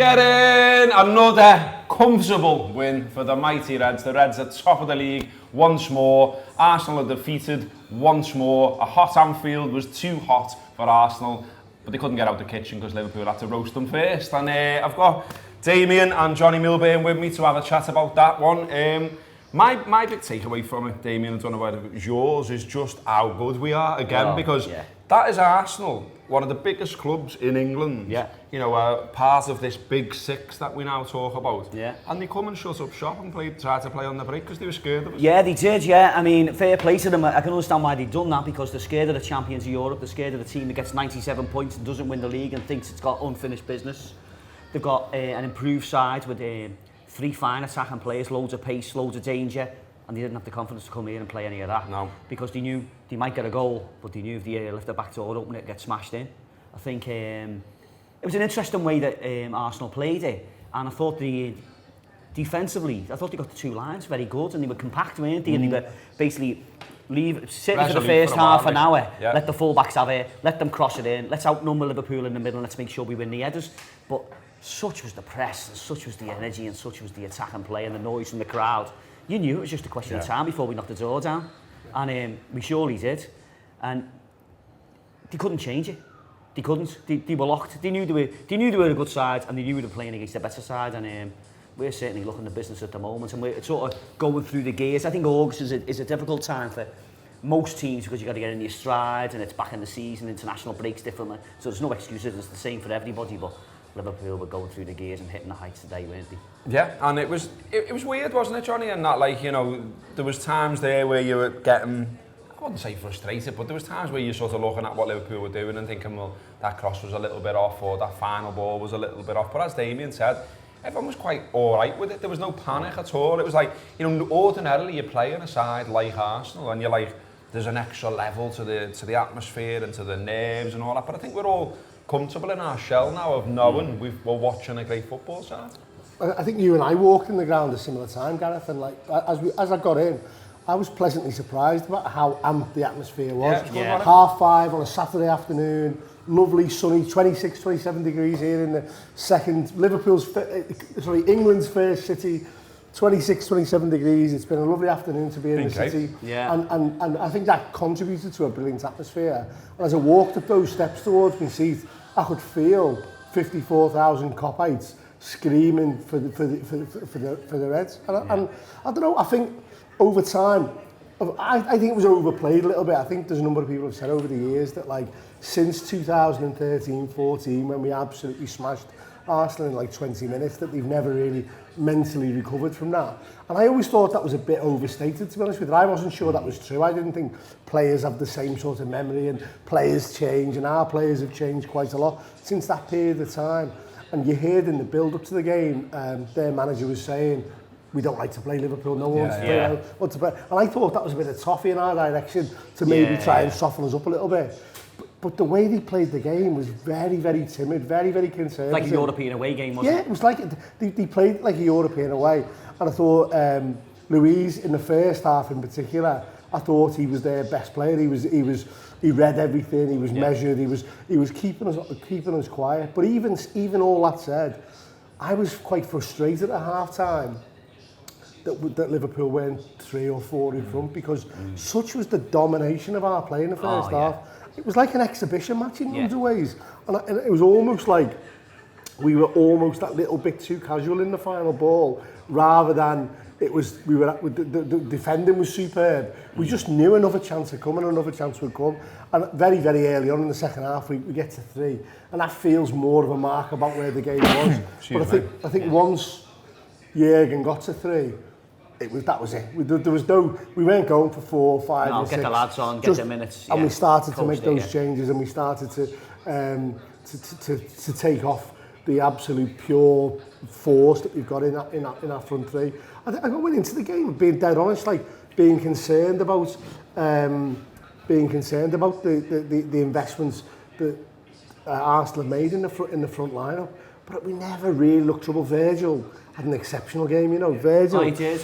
Get in! Another comfortable win for the mighty Reds. The Reds are top of the league once more. Arsenal are defeated once more. A hot Anfield was too hot for Arsenal, but they couldn't get out the kitchen because Liverpool had to roast them first. And I've got Damien and Johnny Milburn with me to have a chat about that one. My big takeaway from it, Damien, I don't know whether it was yours, is just how good we are again, because that is Arsenal, one of the biggest clubs in England. Yeah. You know, part of this big six that we now talk about. Yeah. And they come and shut up shop and try to play on the break because they were scared of us. Yeah, they did, yeah. I mean, fair play to them. I can understand why they've done that, because they're scared of the champions of Europe. They're scared of the team that gets 97 points and doesn't win the league and thinks it's got unfinished business. They've got an improved side with 3 fine attacking players, loads of pace, loads of danger, and they didn't have the confidence to come here and play any of that. No. Because they knew they might get a goal, but they knew if they left their back door open, it'd get smashed in. I think it was an interesting way that Arsenal played it, and I thought defensively, I thought they got the 2 lines very good, and they were compact, weren't they? And they were basically sitting for the first half an hour, let the full-backs have it, let them cross it in, let's outnumber Liverpool in the middle, and let's make sure we win the headers. But such was the press, and such was the energy, and such was the attack and play, and the noise from the crowd. You knew it was just a question of time before we knocked the door down, and we surely did. And they couldn't change it. They couldn't. They were locked. They knew they were a good side, and they knew they were playing against a better side. And we're certainly looking at business at the moment, and we're sort of going through the gears. I think August is a difficult time for most teams, because you've got to get in your stride, and it's back in the season. International breaks differently, so there's no excuses. It's the same for everybody, but Liverpool were going through the gears and hitting the heights today, weren't they? Yeah, and it was weird, wasn't it, Johnny? And that, like, you know, there was times there where you were getting, I wouldn't say frustrated, but there was times where you're sort of looking at what Liverpool were doing and thinking, well, that cross was a little bit off, or that final ball was a little bit off. But as Damien said, everyone was quite all right with it. There was no panic at all. It was like, you know, ordinarily you play on a side like Arsenal, and you're like, there's an extra level to the atmosphere and to the nerves and all that. But I think we're all comfortable in our shell now of knowing we're watching a great football side. I think you and I walked in the ground at a similar time, Gareth, and like as I got in, I was pleasantly surprised about how amped the atmosphere was. Yeah. 5:30 on a Saturday afternoon, lovely sunny, 26, 27 degrees here in the second, England's first city, 26, 27 degrees. It's been a lovely afternoon to be in the city. Yeah. And I think that contributed to a brilliant atmosphere. And as I walked up those steps towards my seat, I could feel 54,000 Copites screaming for the Reds. And I don't know, I think over time, I think it was overplayed a little bit. I think there's a number of people who have said over the years that, like, since 2013-14, when we absolutely smashed Arsenal in like 20 minutes, that they've never really mentally recovered from that. And I always thought that was a bit overstated, to be honest with you. I wasn't sure that was true. I didn't think players have the same sort of memory, and players change, and our players have changed quite a lot since that period of time. And you heard in the build-up to the game, their manager was saying, we don't like to play Liverpool, no one wants to play. And I thought that was a bit of toffee in our direction to maybe try and soften us up a little bit. But the way they played the game was very, very timid, very, very conservative. Like a European away game, wasn't it? Yeah, it was like, they played like a European away. And I thought Luiz, in the first half in particular, I thought he was their best player. He read everything, he was measured, he was keeping us quiet. But even all that said, I was quite frustrated at half-time that Liverpool went 3 or 4 in front, because such was the domination of our play in the first half. It was like an exhibition match in loads of ways. And it was almost like we were almost that little bit too casual in the final ball, rather than the defending was superb. We just knew another chance would come, and another chance would come. And very, very early on in the second half, we get to 3. And that feels more of a mark about where the game was. But I think once Jurgen got to 3, that was it. We weren't going for 4, 5, no, and 6. Get the lads on, get the minutes. And we started to make those changes, and we started to take off the absolute pure force that we've got in our front 3. I went into the game being dead honest, like being concerned about the investments that Arsenal have made in the front lineup. But we never really looked trouble. Virgil had an exceptional game, you know. Virgil. Oh, he did.